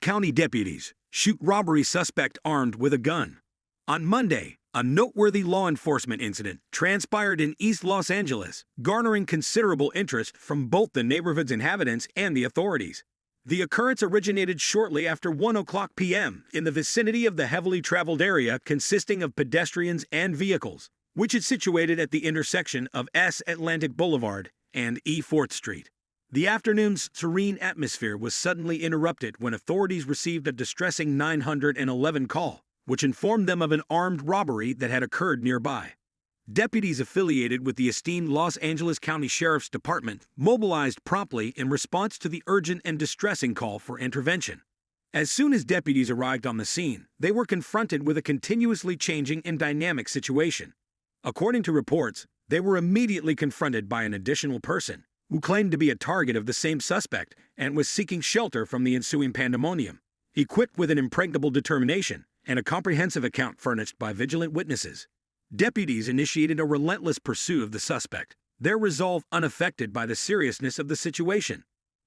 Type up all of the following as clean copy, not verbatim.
County Deputies shoot robbery suspect armed with a gun. On Monday, a noteworthy law enforcement incident transpired in East Los Angeles, garnering considerable interest from both the neighborhood's inhabitants and the authorities. The occurrence originated shortly after 1:00 p.m. in the vicinity of the heavily traveled area consisting of pedestrians and vehicles, which is situated at the intersection of S. Atlantic Boulevard and E. 4th Street. The afternoon's serene atmosphere was suddenly interrupted when authorities received a distressing 911 call, which informed them of an armed robbery that had occurred nearby. Deputies affiliated with the esteemed Los Angeles County Sheriff's Department mobilized promptly in response to the urgent and distressing call for intervention. As soon as deputies arrived on the scene, they were confronted with a continuously changing and dynamic situation. According to reports, they were immediately confronted by an additional person who claimed to be a target of the same suspect and was seeking shelter from the ensuing pandemonium. Equipped with an impregnable determination and a comprehensive account furnished by vigilant witnesses, deputies initiated a relentless pursuit of the suspect, their resolve unaffected by the seriousness of the situation.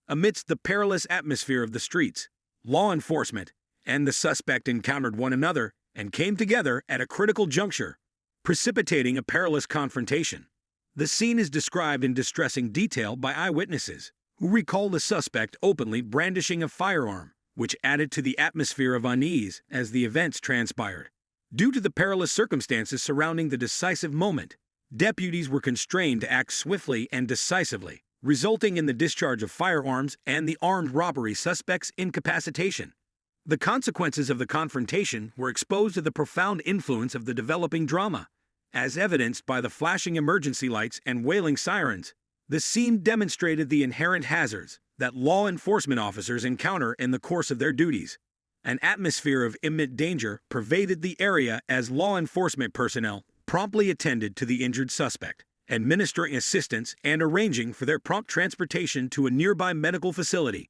Amidst the perilous atmosphere of the streets, law enforcement and the suspect encountered one another and came together at a critical juncture, precipitating a perilous confrontation. The scene is described in distressing detail by eyewitnesses, who recall the suspect openly brandishing a firearm, which added to the atmosphere of unease as the events transpired. Due to the perilous circumstances surrounding the decisive moment, deputies were constrained to act swiftly and decisively, resulting in the discharge of firearms and the armed robbery suspect's incapacitation. The consequences of the confrontation were exposed to the profound influence of the developing drama, as evidenced by the flashing emergency lights and wailing sirens. The scene demonstrated the inherent hazards that law enforcement officers encounter in the course of their duties. An atmosphere of imminent danger pervaded the area as law enforcement personnel promptly attended to the injured suspect, administering assistance and arranging for their prompt transportation to a nearby medical facility.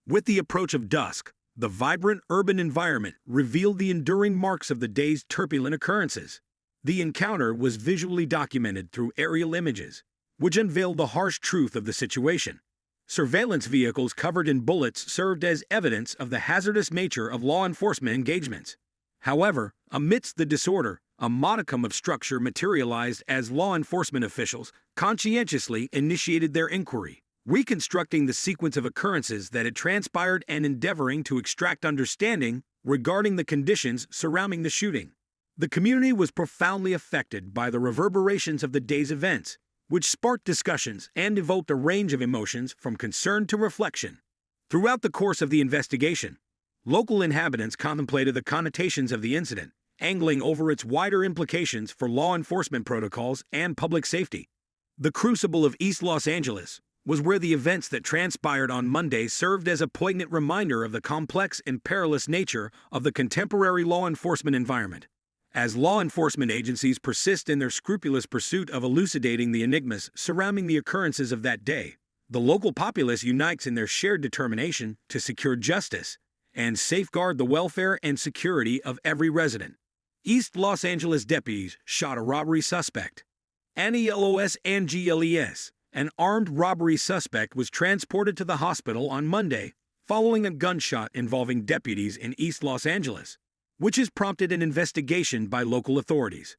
With the approach of dusk, the vibrant urban environment revealed the enduring marks of the day's turbulent occurrences. The encounter was visually documented through aerial images, which unveiled the harsh truth of the situation. Surveillance vehicles covered in bullets served as evidence of the hazardous nature of law enforcement engagements. However, amidst the disorder, a modicum of structure materialized as law enforcement officials conscientiously initiated their inquiry, reconstructing the sequence of occurrences that had transpired and endeavoring to extract understanding regarding the conditions surrounding the shooting. The community was profoundly affected by the reverberations of the day's events, which sparked discussions and evoked a range of emotions from concern to reflection. Throughout the course of the investigation, local inhabitants contemplated the connotations of the incident, angling over its wider implications for law enforcement protocols and public safety. The crucible of East Los Angeles was where the events that transpired on Monday served as a poignant reminder of the complex and perilous nature of the contemporary law enforcement environment. As law enforcement agencies persist in their scrupulous pursuit of elucidating the enigmas surrounding the occurrences of that day, the local populace unites in their shared determination to secure justice and safeguard the welfare and security of every resident. East Los Angeles deputies shot a robbery suspect. Los Angeles, an armed robbery suspect was transported to the hospital on Monday following a gunshot involving deputies in East Los Angeles, which has prompted an investigation by local authorities.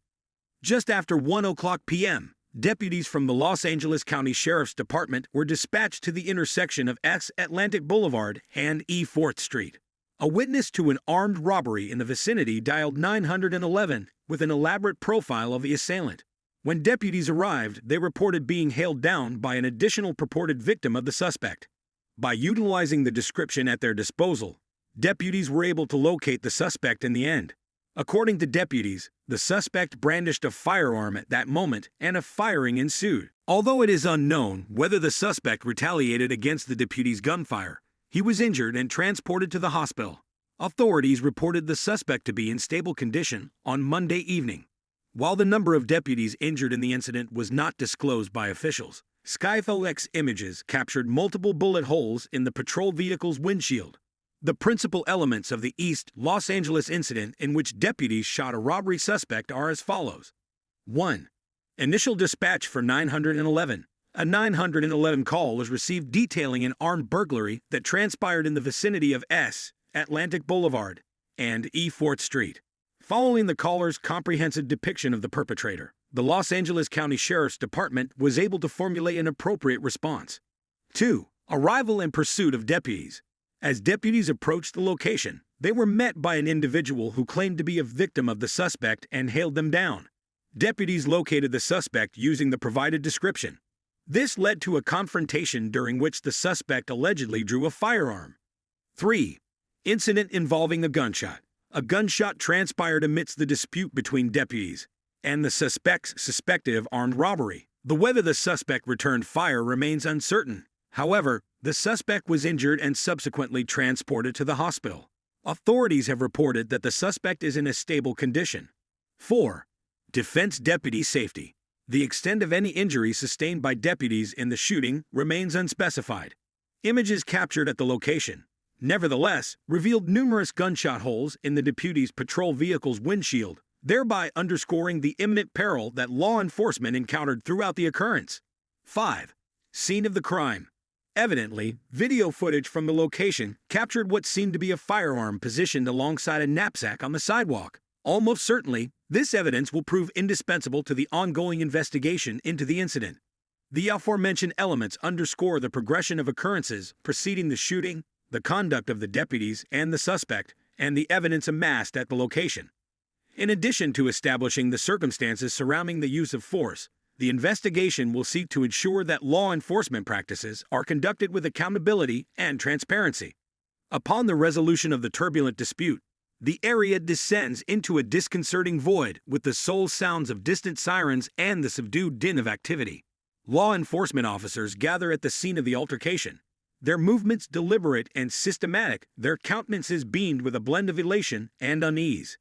Just after 1:00 p.m., deputies from the Los Angeles County Sheriff's Department were dispatched to the intersection of S. Atlantic Boulevard and E. 4th Street. A witness to an armed robbery in the vicinity dialed 911 with an elaborate profile of the assailant. When deputies arrived, they reported being hailed down by an additional purported victim of the suspect. By utilizing the description at their disposal, deputies were able to locate the suspect in the end. According to deputies, the suspect brandished a firearm at that moment and a firing ensued. Although it is unknown whether the suspect retaliated against the deputy's gunfire, he was injured and transported to the hospital. Authorities reported the suspect to be in stable condition on Monday evening. While the number of deputies injured in the incident was not disclosed by officials, Skyflex images captured multiple bullet holes in the patrol vehicle's windshield. The principal elements of the East Los Angeles incident in which deputies shot a robbery suspect are as follows. 1. Initial dispatch for 911. A 911 call was received detailing an armed burglary that transpired in the vicinity of S. Atlantic Boulevard and E. 4th Street. Following the caller's comprehensive depiction of the perpetrator, the Los Angeles County Sheriff's Department was able to formulate an appropriate response. 2. Arrival and pursuit of deputies. As deputies approached the location, they were met by an individual who claimed to be a victim of the suspect and hailed them down. Deputies located the suspect using the provided description. This led to a confrontation during which the suspect allegedly drew a firearm. 3. Incident involving a gunshot. A gunshot transpired amidst the dispute between deputies and the suspects suspected of armed robbery. Whether the suspect returned fire remains uncertain. However, the suspect was injured and subsequently transported to the hospital. Authorities have reported that the suspect is in a stable condition. 4. Defense deputy safety. The extent of any injury sustained by deputies in the shooting remains unspecified. Images captured at the location, nevertheless, revealed numerous gunshot holes in the deputy's patrol vehicle's windshield, thereby underscoring the imminent peril that law enforcement encountered throughout the occurrence. 5. Scene of the crime. Evidently, video footage from the location captured what seemed to be a firearm positioned alongside a knapsack on the sidewalk. Almost certainly, this evidence will prove indispensable to the ongoing investigation into the incident. The aforementioned elements underscore the progression of occurrences preceding the shooting, the conduct of the deputies and the suspect, and the evidence amassed at the location. In addition to establishing the circumstances surrounding the use of force, the investigation will seek to ensure that law enforcement practices are conducted with accountability and transparency. Upon the resolution of the turbulent dispute, the area descends into a disconcerting void with the sole sounds of distant sirens and the subdued din of activity. Law enforcement officers gather at the scene of the altercation, their movements deliberate and systematic, their countenances beamed with a blend of elation and unease.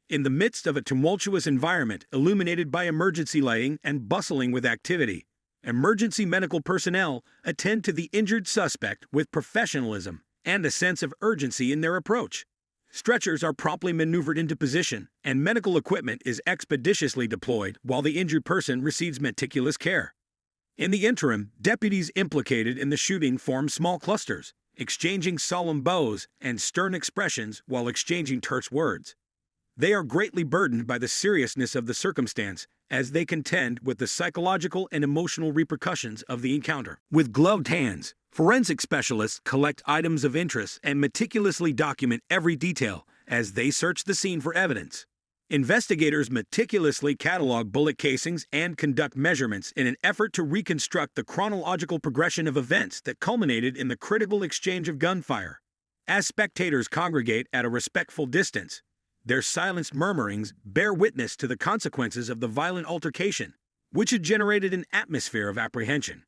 In the midst of a tumultuous environment illuminated by emergency lighting and bustling with activity, emergency medical personnel attend to the injured suspect with professionalism and a sense of urgency in their approach. Stretchers are promptly maneuvered into position, and medical equipment is expeditiously deployed while the injured person receives meticulous care. In the interim, deputies implicated in the shooting form small clusters, exchanging solemn bows and stern expressions while exchanging terse words. They are greatly burdened by the seriousness of the circumstance as they contend with the psychological and emotional repercussions of the encounter. With gloved hands, forensic specialists collect items of interest and meticulously document every detail as they search the scene for evidence. Investigators meticulously catalog bullet casings and conduct measurements in an effort to reconstruct the chronological progression of events that culminated in the critical exchange of gunfire. As spectators congregate at a respectful distance, their silenced murmurings bear witness to the consequences of the violent altercation, which had generated an atmosphere of apprehension.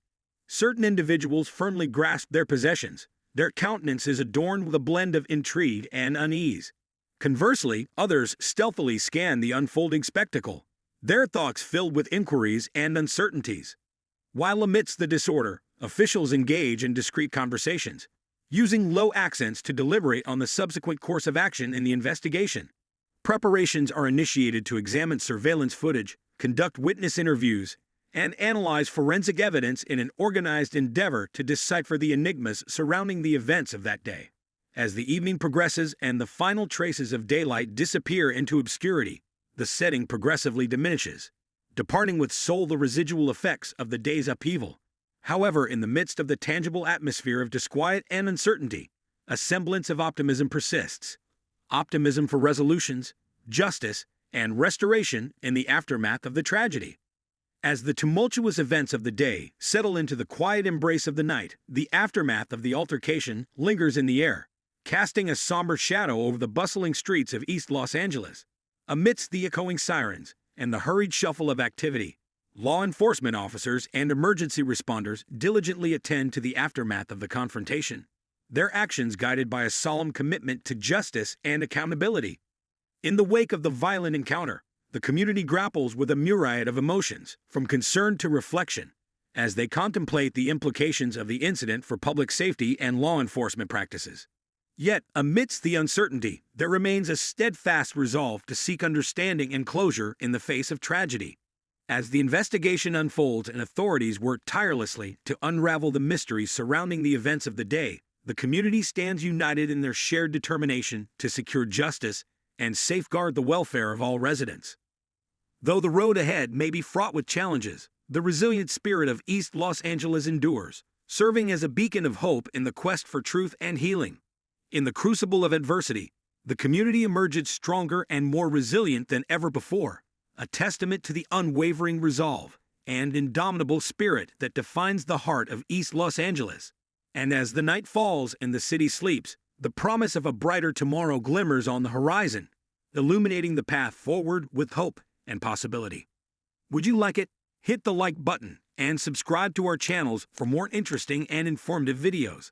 Certain individuals firmly grasp their possessions, their countenances adorned with a blend of intrigue and unease. Conversely, others stealthily scan the unfolding spectacle, their thoughts filled with inquiries and uncertainties. While amidst the disorder, officials engage in discreet conversations, using low accents to deliberate on the subsequent course of action in the investigation. Preparations are initiated to examine surveillance footage, conduct witness interviews, and analyze forensic evidence in an organized endeavor to decipher the enigmas surrounding the events of that day. As the evening progresses and the final traces of daylight disappear into obscurity, the setting progressively diminishes, departing with sole the residual effects of the day's upheaval. However, in the midst of the tangible atmosphere of disquiet and uncertainty, a semblance of optimism persists. Optimism for resolutions, justice, and restoration in the aftermath of the tragedy. As the tumultuous events of the day settle into the quiet embrace of the night, the aftermath of the altercation lingers in the air, casting a somber shadow over the bustling streets of East Los Angeles. Amidst the echoing sirens and the hurried shuffle of activity, law enforcement officers and emergency responders diligently attend to the aftermath of the confrontation, their actions guided by a solemn commitment to justice and accountability. In the wake of the violent encounter, the community grapples with a myriad of emotions, from concern to reflection, as they contemplate the implications of the incident for public safety and law enforcement practices. Yet, amidst the uncertainty, there remains a steadfast resolve to seek understanding and closure in the face of tragedy. As the investigation unfolds and authorities work tirelessly to unravel the mysteries surrounding the events of the day, the community stands united in their shared determination to secure justice and safeguard the welfare of all residents. Though the road ahead may be fraught with challenges, the resilient spirit of East Los Angeles endures, serving as a beacon of hope in the quest for truth and healing. In the crucible of adversity, the community emerged stronger and more resilient than ever before, a testament to the unwavering resolve and indomitable spirit that defines the heart of East Los Angeles. And as the night falls and the city sleeps, the promise of a brighter tomorrow glimmers on the horizon, illuminating the path forward with hope and possibility. Would you like it? Hit the like button and subscribe to our channels for more interesting and informative videos.